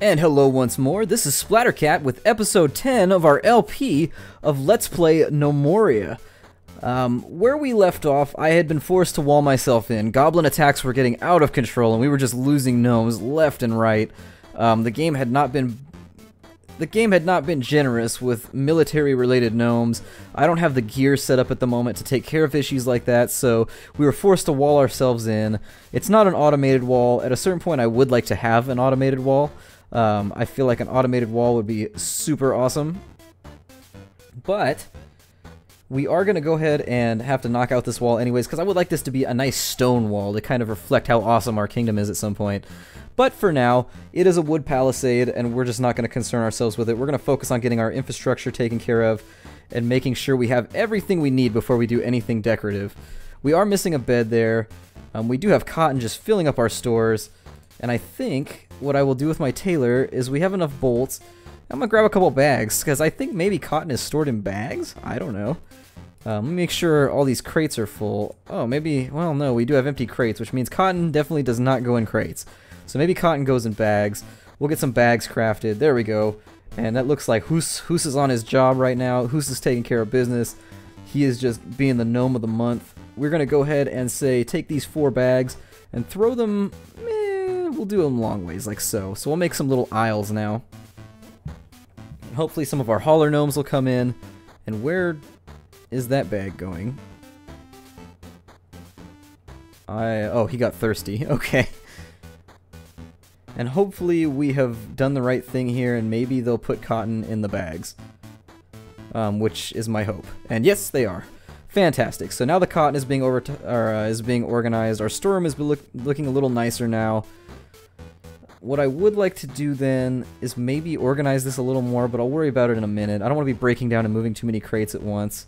And hello once more, this is Splattercat with episode 10 of our LP of Let's Play Gnomoria. Where we left off, I had been forced to wall myself in. Goblin attacks were getting out of control and we were just losing gnomes left and right. The game had not been generous with military-related gnomes. I don't have the gear set up at the moment to take care of issues like that, so we were forced to wall ourselves in. It's not an automated wall. At a certain point, I would like to have an automated wall. I feel like an automated wall would be super awesome. But we are going to go ahead and have to knock out this wall anyways, because I would like this to be a nice stone wall to kind of reflect how awesome our kingdom is at some point. But for now, it is a wood palisade, and we're just not going to concern ourselves with it. We're going to focus on getting our infrastructure taken care of and making sure we have everything we need before we do anything decorative. We are missing a bed there. We do have cotton just filling up our stores. And I think what I will do with my tailor is we have enough bolts. I'm going to grab a couple bags, because I think maybe cotton is stored in bags? I don't know. Let me make sure all these crates are full. Oh, maybe, well, no, we do have empty crates, which means cotton definitely does not go in crates. So maybe cotton goes in bags. We'll get some bags crafted. There we go. And that looks like Hoos is on his job right now. Hoos is taking care of business. He is just being the gnome of the month. We're going to go ahead and say, take these 4 bags and throw them, we'll do them long ways, like so. So we'll make some little aisles now. And hopefully some of our hauler gnomes will come in. And where is that bag going? Oh, he got thirsty. Okay. And hopefully we have done the right thing here, and maybe they'll put cotton in the bags. Which is my hope. And yes, they are. Fantastic. So now the cotton is being organized. Our storeroom is looking a little nicer now. What I would like to do then is maybe organize this a little more, but I'll worry about it in a minute. I don't want to be breaking down and moving too many crates at once.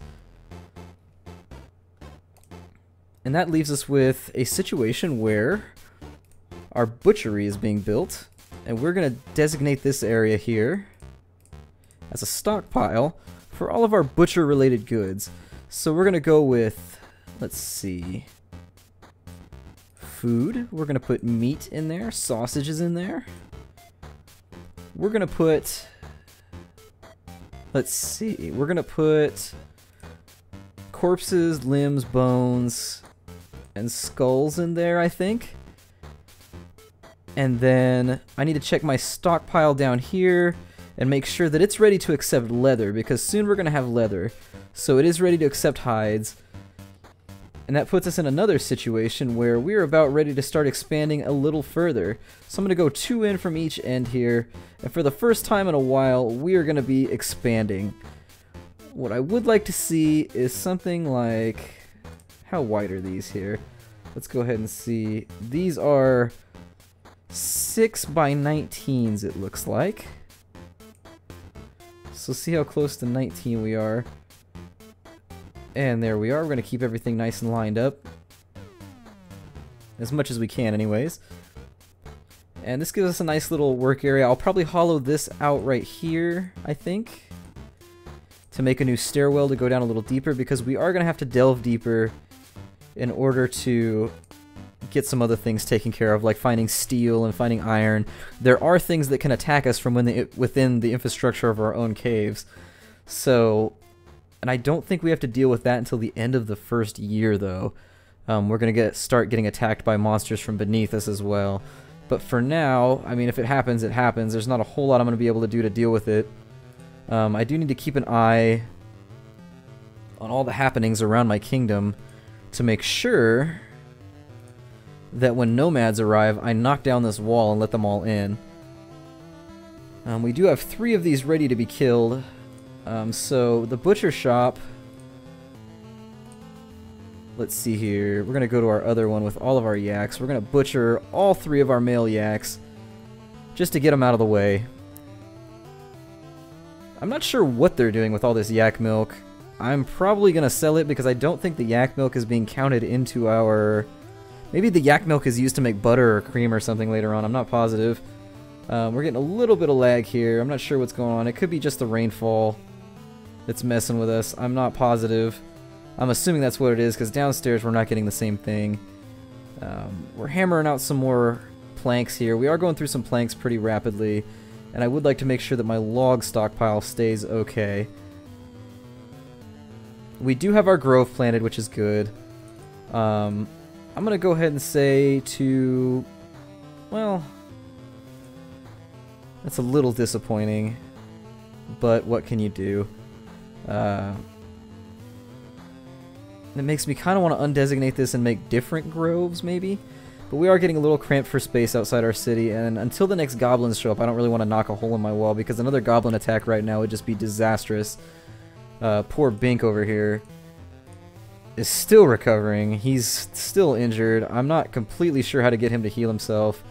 And that leaves us with a situation where our butchery is being built, and we're going to designate this area here as a stockpile for all of our butcher-related goods. So we're going to go with, let's see, food. We're going to put meat in there, sausages in there. We're going to put, let's see, we're going to put corpses, limbs, bones, and skulls in there, I think. And then I need to check my stockpile down here and make sure that it's ready to accept leather, because soon we're going to have leather. So it is ready to accept hides. And that puts us in another situation where we're about ready to start expanding a little further. So I'm going to go 2 in from each end here. And for the first time in a while, we are going to be expanding. What I would like to see is something like... How wide are these here? Let's go ahead and see. These are 6 by 19s, it looks like. So see how close to 19 we are. And there we are. We're going to keep everything nice and lined up. As much as we can anyways. And this gives us a nice little work area. I'll probably hollow this out right here, I think, to make a new stairwell to go down a little deeper, because we are going to have to delve deeper in order to get some other things taken care of, like finding steel and finding iron. There are things that can attack us from within the infrastructure of our own caves. So, and I don't think we have to deal with that until the end of the first year, though. We're going to start getting attacked by monsters from beneath us as well. But for now, I mean, if it happens, it happens. There's not a whole lot I'm going to be able to do to deal with it. I do need to keep an eye on all the happenings around my kingdom to make sure that when nomads arrive, I knock down this wall and let them all in. We do have 3 of these ready to be killed. So the butcher shop, let's see here, we're going to go to our other one with all of our yaks. We're going to butcher all 3 of our male yaks just to get them out of the way. I'm not sure what they're doing with all this yak milk. I'm probably going to sell it because I don't think the yak milk is being counted into our... Maybe the yak milk is used to make butter or cream or something later on. I'm not positive. We're getting a little bit of lag here. I'm not sure what's going on. It could be just the rainfall that's messing with us. I'm not positive. I'm assuming that's what it is, because downstairs we're not getting the same thing. We're hammering out some more planks here. We are going through some planks pretty rapidly. And I would like to make sure that my log stockpile stays okay. We do have our grove planted, which is good. I'm going to go ahead and say to... Well... That's a little disappointing. But what can you do? It makes me kind of want to undesignate this and make different groves, maybe? But we are getting a little cramped for space outside our city, and until the next goblins show up, I don't really want to knock a hole in my wall, because another goblin attack right now would just be disastrous. Poor Bink over here is still recovering. He's still injured. I'm not completely sure how to get him to heal himself.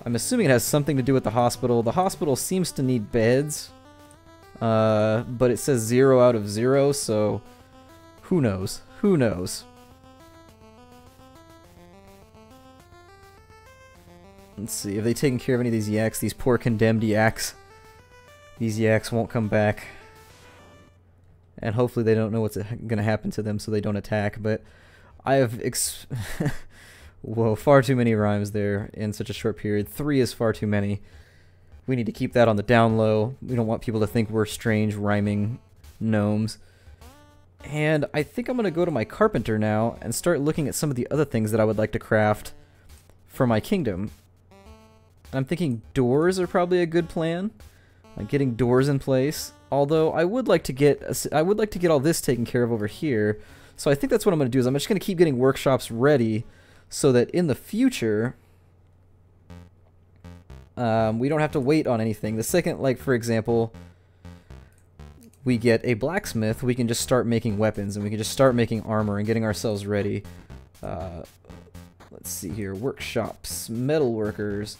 I'm assuming it has something to do with the hospital. The hospital seems to need beds, but it says 0 out of 0, so who knows? Who knows? Let's see, have they taken care of any of these yaks? These poor condemned yaks. These yaks won't come back. And hopefully they don't know what's going to happen to them so they don't attack, but I have whoa, far too many rhymes there in such a short period. 3 is far too many. We need to keep that on the down low. We don't want people to think we're strange rhyming gnomes. And I think I'm going to go to my carpenter now and start looking at some of the other things that I would like to craft for my kingdom. I'm thinking doors are probably a good plan. Like getting doors in place. Although I would like to get all this taken care of over here. So I think that's what I'm going to do. Is I'm just going to keep getting workshops ready so that in the future we don't have to wait on anything. The second, like for example, we get a blacksmith, we can just start making weapons and we can just start making armor and getting ourselves ready. Let's see here, workshops, metal workers.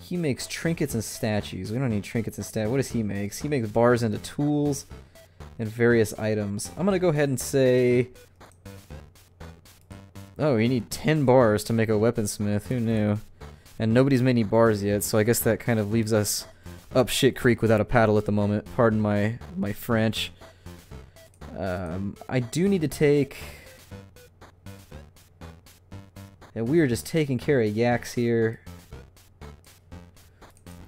He makes trinkets and statues. We don't need trinkets and statues. What does he make? He makes bars into tools and various items. I'm gonna go ahead and say, oh, you need 10 bars to make a weaponsmith. Who knew? And nobody's made any bars yet, so I guess that kind of leaves us up shit creek without a paddle at the moment. Pardon my French. I do need to take... And we are just taking care of yaks here.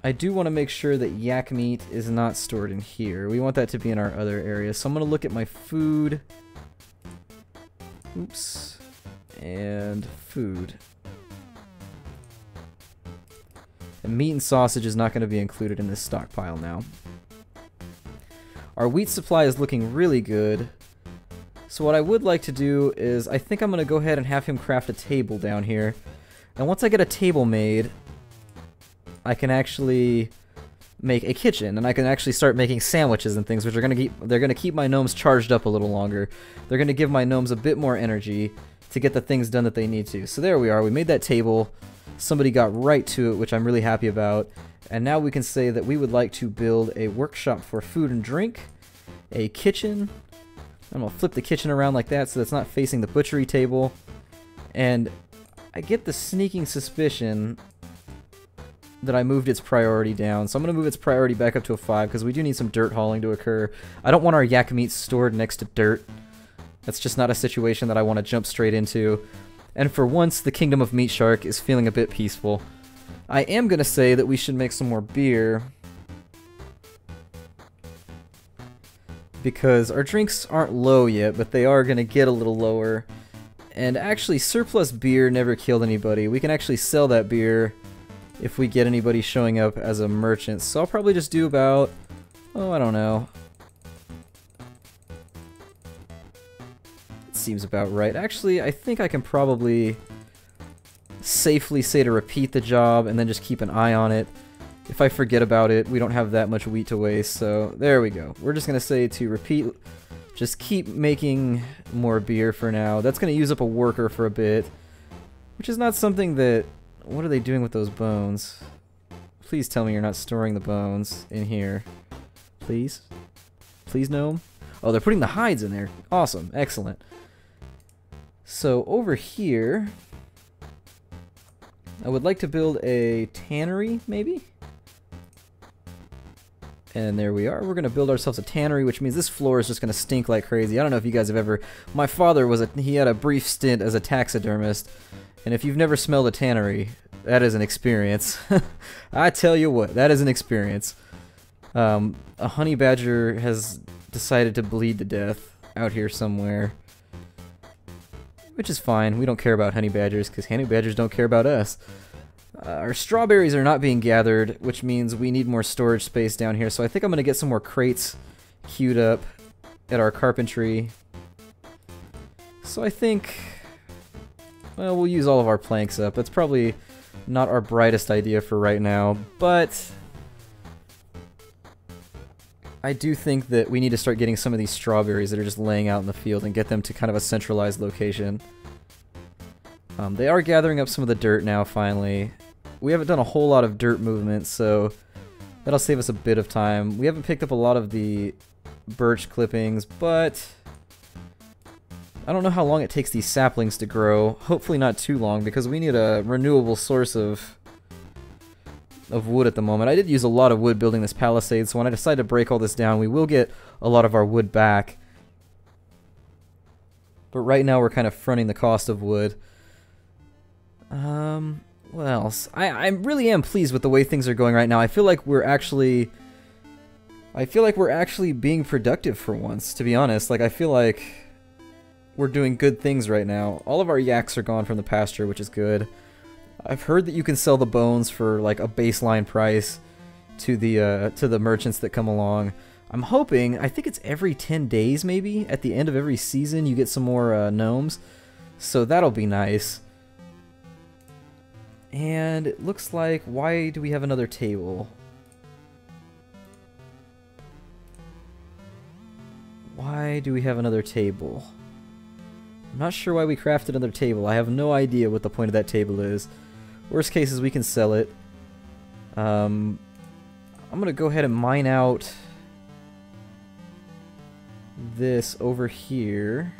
I do want to make sure that yak meat is not stored in here. We want that to be in our other area. So I'm going to look at my food. Oops. And food. And meat and sausage is not going to be included in this stockpile now. Our wheat supply is looking really good. So what I would like to do is, I think I'm going to go ahead and have him craft a table down here. And once I get a table made, I can actually make a kitchen, and I can actually start making sandwiches and things, which are they're going to keep my gnomes charged up a little longer. They're going to give my gnomes a bit more energy to get the things done that they need to. So there we are. We made that table. Somebody got right to it, which I'm really happy about. And now we can say that we would like to build a workshop for food and drink, a kitchen. I'm going to flip the kitchen around like that so that's not facing the butchery table. And I get the sneaking suspicion that I moved its priority down. So I'm going to move its priority back up to a 5 because we do need some dirt hauling to occur. I don't want our yak meat stored next to dirt. That's just not a situation that I want to jump straight into. And for once, the Kingdom of Meat Shark is feeling a bit peaceful. I am going to say that we should make some more beer, because our drinks aren't low yet, but they are going to get a little lower. And actually, surplus beer never killed anybody. We can actually sell that beer if we get anybody showing up as a merchant. So I'll probably just do about, oh, I don't know. It seems about right. Actually, I think I can probably safely say to repeat the job and then just keep an eye on it. If I forget about it, we don't have that much wheat to waste, so there we go. We're just going to say to repeat, just keep making more beer for now. That's going to use up a worker for a bit, which is not something that... What are they doing with those bones? Please tell me you're not storing the bones in here. Please? Please, gnome? Oh, they're putting the hides in there. Awesome. Excellent. So over here, I would like to build a tannery, maybe? And there we are. We're going to build ourselves a tannery, which means this floor is just going to stink like crazy. I don't know if you guys have ever... My father was he had a brief stint as a taxidermist. And if you've never smelled a tannery, That is an experience. I tell you what, that is an experience. A honey badger has decided to bleed to death out here somewhere. Which is fine. We don't care about honey badgers because honey badgers don't care about us. Our strawberries are not being gathered, which means we need more storage space down here. So I think I'm going to get some more crates queued up at our carpentry. So I think, well, we'll use all of our planks up. That's probably not our brightest idea for right now, but I do think that we need to start getting some of these strawberries that are just laying out in the field and get them to kind of a centralized location. They are gathering up some of the dirt now, finally. We haven't done a whole lot of dirt movement, so that'll save us a bit of time. We haven't picked up a lot of the birch clippings, but I don't know how long it takes these saplings to grow. Hopefully not too long, because we need a renewable source of wood at the moment. I did use a lot of wood building this palisade, so when I decide to break all this down, we will get a lot of our wood back. But right now we're kind of fronting the cost of wood. What else? I really am pleased with the way things are going right now. I feel like we're actually being productive for once, to be honest. Like, I feel like we're doing good things right now. All of our yaks are gone from the pasture, which is good. I've heard that you can sell the bones for like a baseline price to the merchants that come along. I'm hoping, I think it's every 10 days maybe, at the end of every season you get some more gnomes. So that'll be nice. And it looks like, why do we have another table? Why do we have another table? I'm not sure why we crafted another table. I have no idea what the point of that table is. Worst case is we can sell it. I'm gonna go ahead and mine out this over here.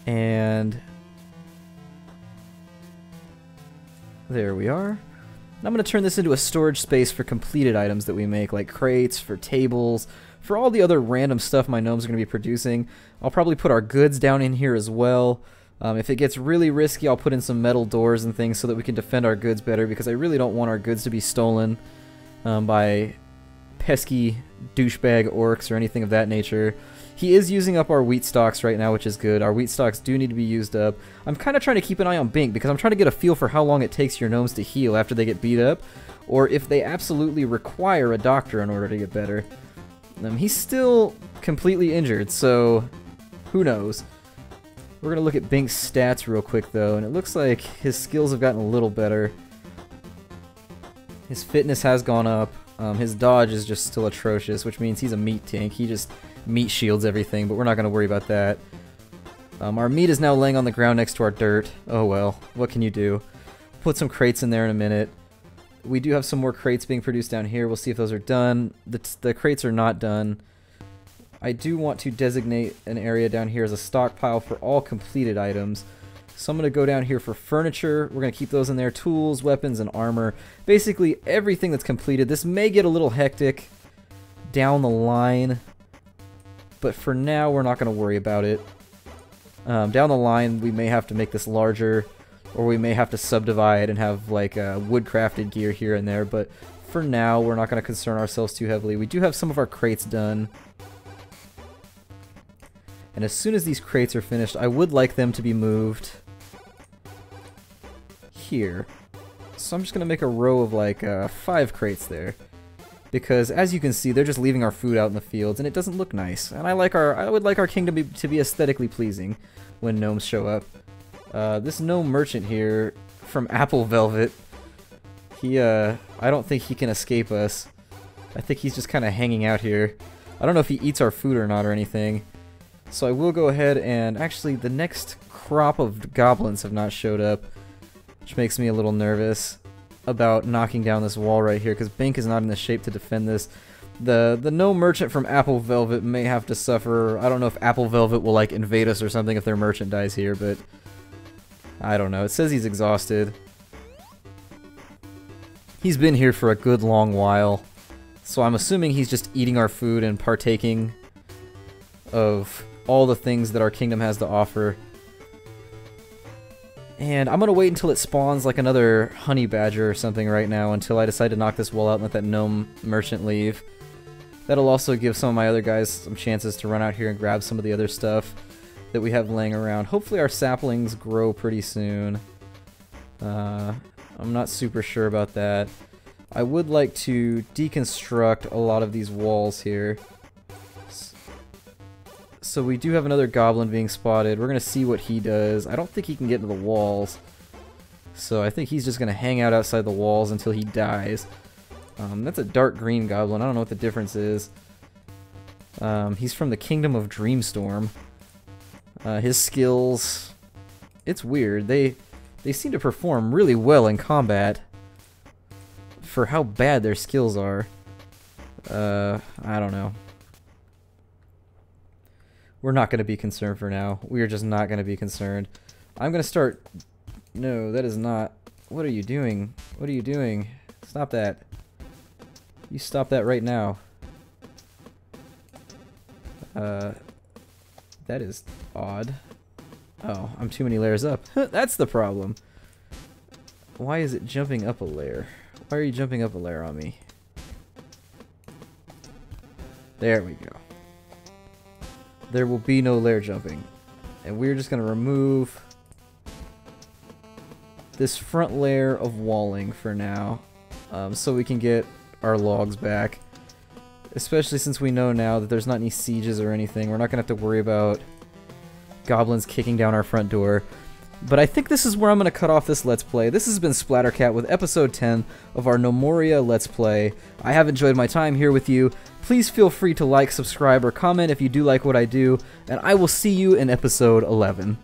And there we are. And I'm going to turn this into a storage space for completed items that we make, like crates, for tables, for all the other random stuff my gnomes are going to be producing. I'll probably put our goods down in here as well. If it gets really risky, I'll put in some metal doors and things so that we can defend our goods better, because I really don't want our goods to be stolen by pesky douchebag orcs or anything of that nature. He is using up our wheat stalks right now, which is good. Our wheat stalks do need to be used up. I'm kind of trying to keep an eye on Bink, because I'm trying to get a feel for how long it takes your gnomes to heal after they get beat up, or if they absolutely require a doctor in order to get better. He's still completely injured, so who knows. We're going to look at Bink's stats real quick, though, and it looks like his skills have gotten a little better. His fitness has gone up. His dodge is just still atrocious, which means he's a meat tank. He just meat shields everything, but we're not going to worry about that. Our meat is now laying on the ground next to our dirt. Oh well, what can you do? Put some crates in there in a minute. We do have some more crates being produced down here. We'll see if those are done. The crates are not done. I do want to designate an area down here as a stockpile for all completed items. So I'm going to go down here for furniture. We're going to keep those in there. Tools, weapons, and armor. Basically everything that's completed. This may get a little hectic down the line, but for now we're not going to worry about it. Down the line we may have to make this larger, or we may have to subdivide and have like wood-crafted gear here and there, but for now we're not going to concern ourselves too heavily. We do have some of our crates done. And as soon as these crates are finished, I would like them to be moved here. So I'm just going to make a row of like 5 crates there. Because as you can see, they're just leaving our food out in the fields, and it doesn't look nice. And I would like our kingdom to be aesthetically pleasing when gnomes show up. This gnome merchant here from Apple Velvet, I don't think he can escape us. I think he's just kind of hanging out here. I don't know if he eats our food or not or anything. So I will go ahead and actually the next crop of goblins have not showed up, which makes me a little nervous about knocking down this wall right here, because Bink is not in the shape to defend this. The gnome merchant from Apple Velvet may have to suffer. I don't know if Apple Velvet will like invade us or something if their merchant dies here, but I don't know. It says he's exhausted. He's been here for a good long while, so I'm assuming he's just eating our food and partaking of all the things that our kingdom has to offer. And I'm going to wait until it spawns like another honey badger or something right now until I decide to knock this wall out and let that gnome merchant leave. That'll also give some of my other guys some chances to run out here and grab some of the other stuff that we have laying around. Hopefully our saplings grow pretty soon. I'm not super sure about that. I would like to deconstruct a lot of these walls here. So we do have another goblin being spotted. We're going to see what he does. I don't think he can get into the walls. So I think he's just going to hang out outside the walls until he dies. That's a dark green goblin. I don't know what the difference is. He's from the Kingdom of Dreamstorm. His skills... It's weird. They seem to perform really well in combat for how bad their skills are. I don't know. We're not going to be concerned for now. We are just not going to be concerned. I'm going to start... No, that is not... What are you doing? What are you doing? Stop that. You stop that right now. That is odd. Oh, I'm too many layers up. That's the problem. Why is it jumping up a layer? Why are you jumping up a layer on me? There we go. There will be no layer jumping. And we're just going to remove this front layer of walling for now, so we can get our logs back. Especially since we know now that there's not any sieges or anything. We're not going to have to worry about goblins kicking down our front door. But I think this is where I'm going to cut off this Let's Play. This has been Splattercat with episode 10 of our Gnomoria Let's Play. I have enjoyed my time here with you. Please feel free to like, subscribe, or comment if you do like what I do, and I will see you in episode 11.